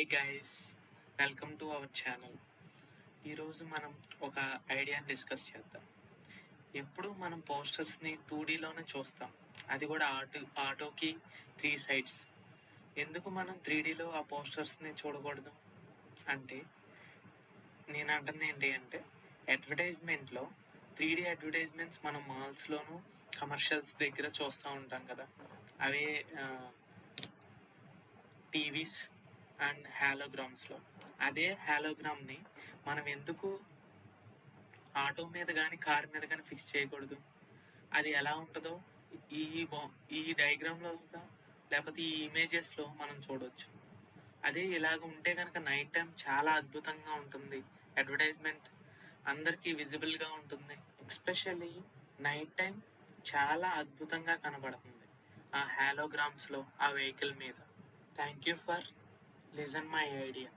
Hi guys, welcome to our channel. ఈరోజు మనం ఒక ఐడియాని డిస్కస్ చేద్దాం. ఎప్పుడు మనం పోస్టర్స్ని 2Dలోనే చూస్తాం, అది కూడా ఆటోకి 3 సైడ్స్. ఎందుకు మనం 3Dలో ఆ పోస్టర్స్ని చూడకూడదు అంటే, నేను అంటుంది ఏంటి అంటే, అడ్వర్టైజ్మెంట్లో 3D అడ్వర్టైజ్మెంట్స్ మనం మాల్స్లోను కమర్షియల్స్ దగ్గర చూస్తూ ఉంటాం కదా. అవే టీవీస్ అండ్ హాలోగ్రామ్స్లో. అదే హాలోగ్రామ్ని మనం ఎందుకు ఆటో మీద కానీ కార్ మీద కానీ ఫిక్స్ చేయకూడదు? అది ఎలా ఉంటుందో ఈ ఈ డయాగ్రామ్లో లేకపోతే ఈ ఇమేజెస్లో మనం చూడవచ్చు. అదే ఇలాగ ఉంటే కనుక నైట్ టైం చాలా అద్భుతంగా ఉంటుంది. అడ్వర్టైజ్మెంట్ అందరికీ విజిబుల్గా ఉంటుంది. ఎస్పెషల్లీ నైట్ టైం చాలా అద్భుతంగా కనబడుతుంది ఆ హాలోగ్రామ్స్లో, ఆ వెహికల్ మీద. Thank you for listen my idea.